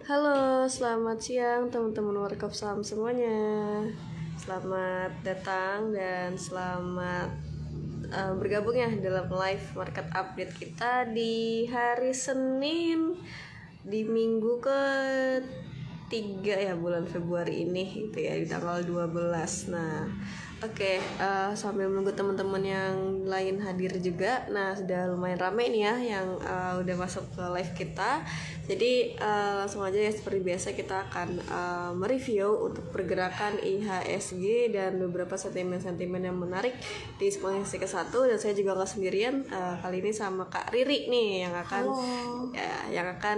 Halo, selamat siang teman-teman Warkop Saham semuanya. Selamat datang dan selamat bergabung ya dalam live market update kita di hari Senin di minggu ke-3 ya bulan Februari ini gitu ya, di tanggal 12. Nah, oke, sambil menunggu teman-teman yang lain hadir juga. Nah, sudah lumayan ramai nih ya yang udah masuk ke live kita. Jadi langsung aja ya, seperti biasa kita akan mereview untuk pergerakan IHSG dan beberapa sentimen-sentimen yang menarik di sepanjang sesi ke-1. Dan saya juga nggak sendirian, kali ini sama Kak Riri nih yang akan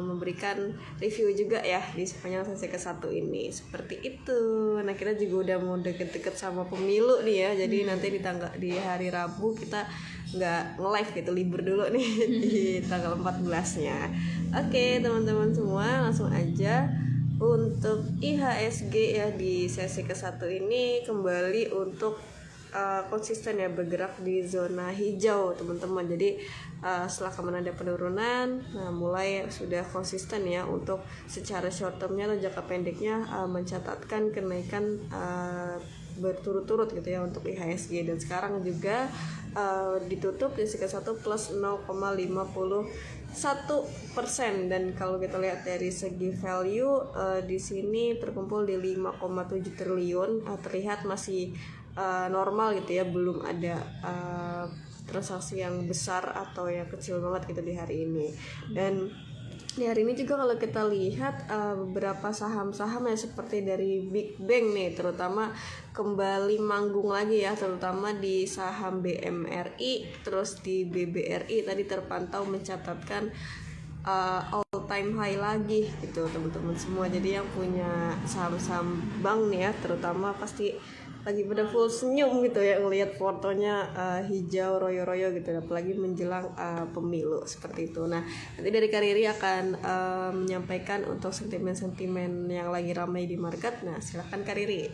memberikan review juga ya di sepanjang sesi ke-1 ini. Seperti itu. Nah, kita juga udah mau deket-deket sama pemilu nih ya. Jadi nanti di hari Rabu kita nggak nge-live gitu, libur dulu nih di tanggal 14-nya. Oke, teman-teman semua, langsung aja untuk IHSG ya di sesi ke-1 ini kembali untuk konsisten ya bergerak di zona hijau teman-teman. Jadi setelah kemarin ada penurunan, nah mulai sudah konsisten ya untuk secara short termnya atau jangka pendeknya mencatatkan kenaikan berturut-turut gitu ya untuk IHSG. Dan sekarang juga ditutup di sesi ke-1 plus 0,51%. Dan kalau kita lihat dari segi value di sini terkumpul di 5,7 triliun, terlihat masih normal gitu ya, belum ada transaksi yang besar atau yang kecil banget gitu di hari ini. Dan di hari ini juga kalau kita lihat beberapa saham-saham yang seperti dari Big Bang nih terutama kembali manggung lagi ya, terutama di saham BMRI, terus di BBRI tadi terpantau mencatatkan all time high lagi gitu teman-teman semua. Jadi yang punya saham-saham bank nih ya terutama pasti lagi pada full senyum gitu ya ngelihat fotonya hijau royo-royo gitu, apalagi menjelang pemilu seperti itu. Nah, nanti dari Kariri akan menyampaikan untuk sentimen-sentimen yang lagi ramai di market. Nah, silakan Kariri.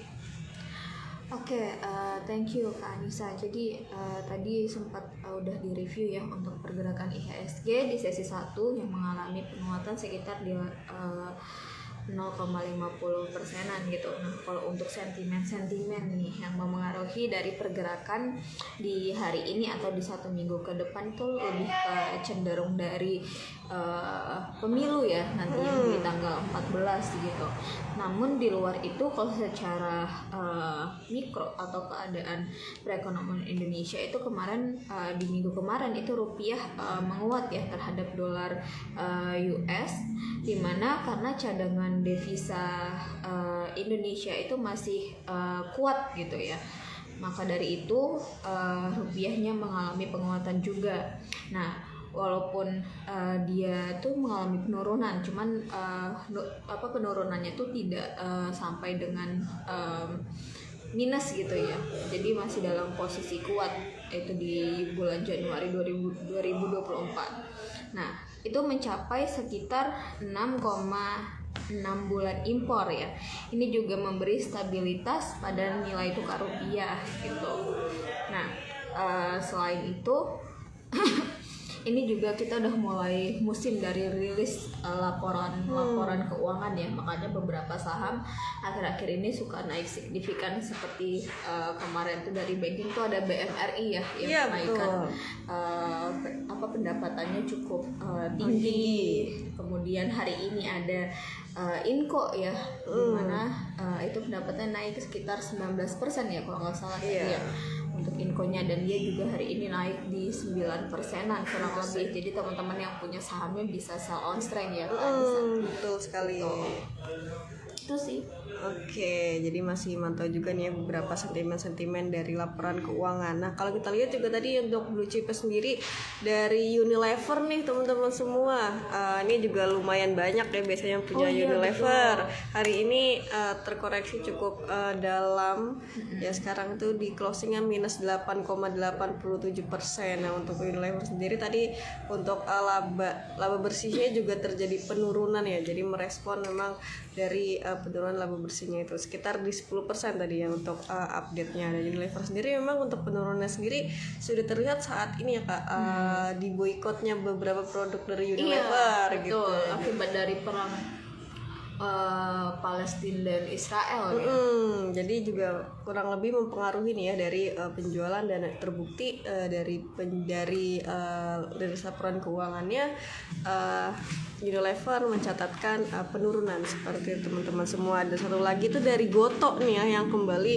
Oke, thank you Kak Anissa. Jadi tadi sempat udah di-review ya untuk pergerakan IHSG di sesi 1 yang mengalami penguatan sekitar di 0,50%-an gitu. Nah, kalau untuk sentimen nih yang memengaruhi dari pergerakan di hari ini atau di 1 minggu ke depan itu lebih ke cenderung dari pemilu ya nanti di tanggal 14 gitu. Namun di luar itu kalau secara mikro atau keadaan perekonomian Indonesia itu kemarin di minggu kemarin itu rupiah menguat ya terhadap dolar US, dimana karena cadangan devisa Indonesia itu masih kuat gitu ya. Maka dari itu rupiahnya mengalami penguatan juga. Nah, walaupun dia tuh mengalami penurunan, cuman penurunannya tuh tidak sampai dengan minus gitu ya. Jadi masih dalam posisi kuat itu di bulan Januari 2024. Nah, itu mencapai sekitar 6,6 bulan impor ya. Ini juga memberi stabilitas pada nilai tukar rupiah gitu. Nah, selain itu ini juga kita udah mulai musim dari rilis laporan keuangan ya, makanya beberapa saham akhir-akhir ini suka naik signifikan seperti kemarin tuh dari banking tuh ada BMRI ya yang menaikkan pendapatannya cukup tinggi. Kemudian hari ini ada Inco ya, dimana itu pendapatannya naik sekitar 19% ya kalau nggak salah ya untuk Inconya, dan dia juga hari ini naik di 9%-an kurang lebih. Jadi teman-teman yang punya sahamnya bisa sell on strength ya. Betul sekali. Itu sih. Oke, jadi masih mantau juga nih ya beberapa sentimen-sentimen dari laporan keuangan. Nah, kalau kita lihat juga tadi untuk blue chip sendiri dari Unilever nih teman-teman semua. Ini juga lumayan banyak ya biasanya yang punya Unilever. Betul. Hari ini terkoreksi cukup dalam. Ya sekarang tuh di closingnya minus 8,87%. Nah, untuk Unilever sendiri tadi untuk laba bersihnya juga terjadi penurunan ya. Jadi merespon memang dari penurunan laba bersihnya itu sekitar di 10% tadi ya untuk update-nya. Dan Unilever sendiri memang untuk penurunannya sendiri sudah terlihat saat ini ya Kak, di boikotnya beberapa produk dari Unilever Iya, gitu. betul. Akibat dari perang Palestina dan Israel ya. Jadi juga kurang lebih mempengaruhi nih ya dari penjualan, dan terbukti dari laporan keuangannya Unilever mencatatkan penurunan seperti teman-teman semua. Ada satu lagi tuh dari Goto nih ya, yang kembali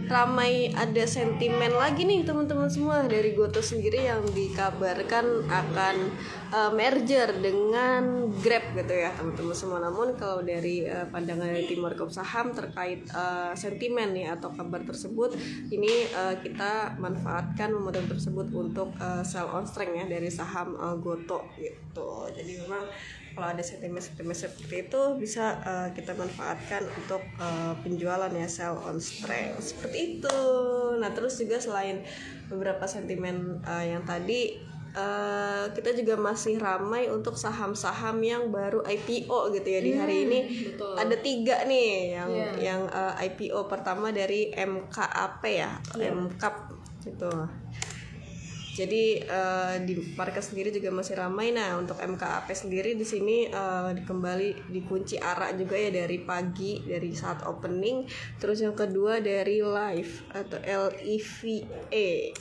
ramai ada sentimen lagi nih teman-teman semua, dari Goto sendiri yang dikabarkan akan merger dengan Grab gitu ya teman-teman semua. Namun kalau dari pandangan dari tim Markup Saham terkait sentimen nih atau kabar tersebut, ini kita manfaatkan momentum tersebut untuk sell on strength ya dari saham Goto gitu. Jadi memang kalau ada sentimen seperti itu bisa kita manfaatkan untuk penjualan ya, sell on strength seperti itu. Nah terus juga selain beberapa sentimen yang tadi, kita juga masih ramai untuk saham-saham yang baru IPO gitu ya di hari ini. Betul. Ada 3 nih yang IPO. Pertama dari MKAP ya, MKAP gitu. Jadi di market sendiri juga masih ramai. Nah untuk MKAP sendiri di sini kembali dikunci arah juga ya dari pagi, dari saat opening. Terus yang kedua dari live atau LIVE.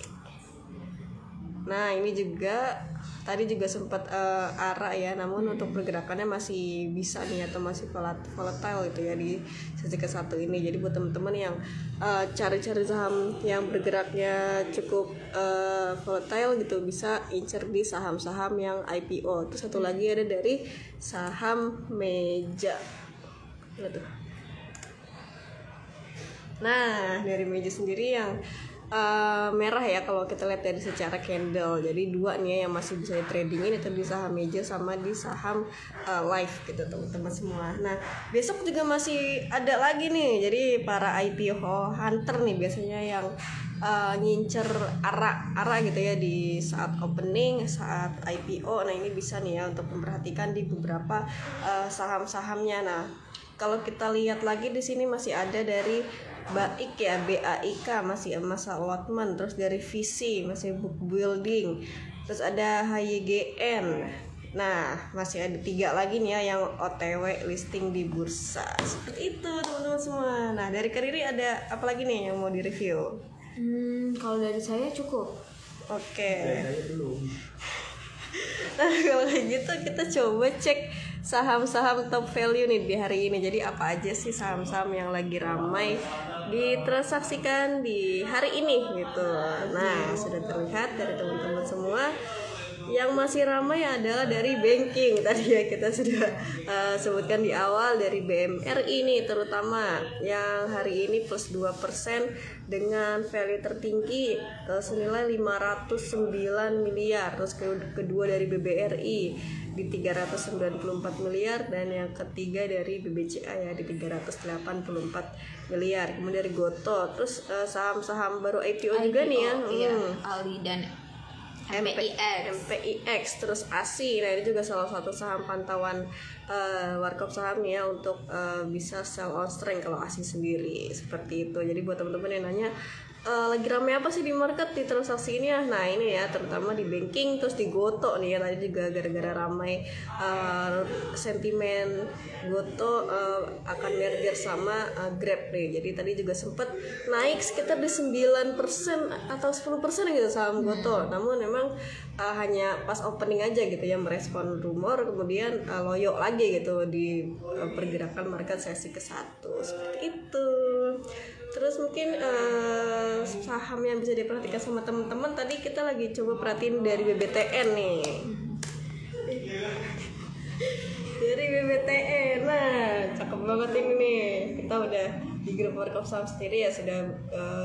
Nah ini juga tadi juga sempat arah ya, namun untuk pergerakannya masih bisa nih atau masih volatile gitu ya di sesi ke-1 ini. Jadi buat teman-teman yang cari-cari saham yang bergeraknya cukup volatile gitu, bisa incer di saham-saham yang IPO. Terus satu lagi ada dari saham meja. Nah dari meja sendiri yang merah ya kalau kita lihat dari secara candle. Jadi 2 nih ya yang masih bisa di tradingin, itu di saham meja sama di saham live gitu teman-teman semua. Nah besok juga masih ada lagi nih, jadi para IPO hunter nih biasanya yang ngincer arah gitu ya di saat opening, saat IPO. Nah ini bisa nih ya untuk memperhatikan di beberapa saham-sahamnya. Nah kalau kita lihat lagi di sini masih ada dari BAIK ya, BAIK masih Emas Allotment, terus dari Visi masih Book Building, terus ada HYGN. Nah masih ada 3 lagi nih ya yang OTW listing di bursa seperti itu teman-teman semua. Nah dari Kariri ada apa lagi nih yang mau direview? Kalau dari saya cukup. Oke. Nah kalau kayak gitu kita coba cek saham-saham top value nih di hari ini. Jadi apa aja sih saham-saham yang lagi ramai ditransaksikan di hari ini gitu. Nah sudah terlihat dari teman-teman semua. Yang masih ramai adalah dari banking. Tadi ya kita sudah sebutkan di awal, dari BMRI ini terutama yang hari ini plus 2% dengan value tertinggi senilai 509 miliar. Terus kedua dari BBRI di 394 miliar, dan yang ketiga dari BBCA ya di 384 miliar. Kemudian dari Goto, terus saham-saham baru IPO juga nih ya. Iya, Ali dan MPIX, terus ASI. Nah ini juga salah satu saham pantauan Warkop Saham ya untuk bisa sell on strength kalau ASI sendiri seperti itu. Jadi buat teman-teman yang nanya lagi ramai apa sih di market di transaksi ini ya, nah ini ya terutama di banking, terus di Goto nih ya, tadi juga gara-gara ramai sentimen Goto akan merger sama Grab nih. Jadi tadi juga sempat naik sekitar di 9% atau 10% gitu saham Goto. Namun memang hanya pas opening aja gitu ya merespon rumor, kemudian loyo lagi gitu di pergerakan market sesi ke-1 seperti itu. Terus mungkin saham yang bisa diperhatikan sama teman-teman, tadi kita lagi coba perhatiin dari BBTN nih. Dari BBTN, nah cakep banget ini nih. Kita udah di grup Warkop Saham sendiri ya sudah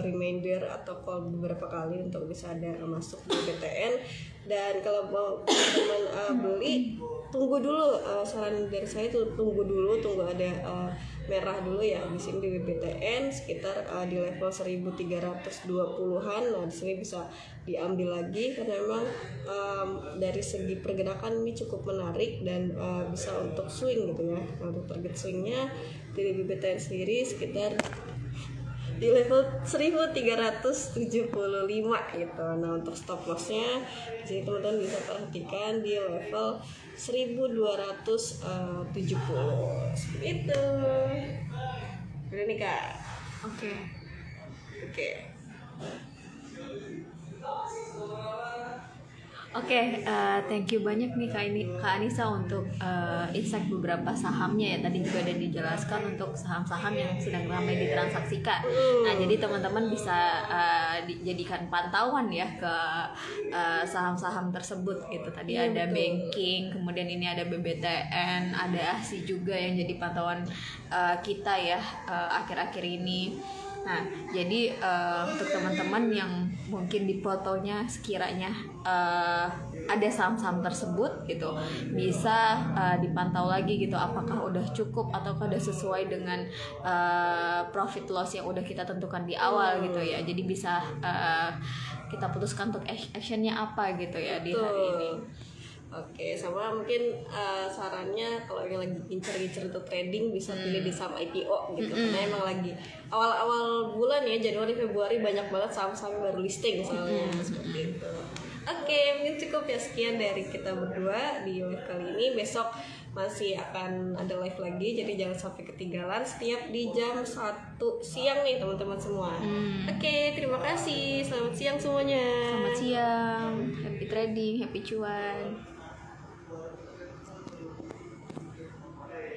reminder atau call beberapa kali untuk bisa ada masuk di BBTN. Dan kalau mau teman beli tunggu dulu, saran dari saya tuh tunggu ada merah dulu ya di sini di BBTN sekitar di level 1320-an. Nah di sini bisa diambil lagi karena memang dari segi pergerakan ini cukup menarik dan bisa untuk swing gitu ya. Nah, untuk target swingnya di BBTN sendiri sekitar di level 1375 gitu. Nah untuk stop lossnya di sini teman-teman bisa perhatikan di level 1270 seperti itu. Udah nih Kak. Oke. Oke, thank you banyak nih Kak Anissa untuk insight beberapa sahamnya ya. Tadi juga udah dijelaskan untuk saham-saham yang sedang ramai ditransaksikan. Nah, jadi teman-teman bisa dijadikan pantauan ya ke saham-saham tersebut gitu. Tadi ada banking, kemudian ini ada BBTN, ada ASI juga yang jadi pantauan kita ya akhir-akhir ini. Nah, jadi untuk teman-teman yang mungkin di fotonya sekiranya ada saham-saham tersebut gitu, bisa dipantau lagi gitu apakah udah cukup ataukah udah sesuai dengan profit loss yang udah kita tentukan di awal gitu ya. Jadi bisa kita putuskan untuk actionnya apa gitu ya di hari ini. Oke, sama mungkin sarannya kalau yang lagi gincer-gincer untuk trading bisa pilih di saham IPO gitu. Karena emang lagi awal-awal bulan ya, Januari Februari banyak banget saham-saham baru listing soalnya seperti itu. Oke, mungkin cukup ya sekian dari kita berdua di live kali ini. Besok masih akan ada live lagi, jadi jangan sampai ketinggalan setiap di jam 1 siang nih teman-teman semua. Oke, terima kasih. Selamat siang semuanya. Selamat siang, happy trading, happy cuan.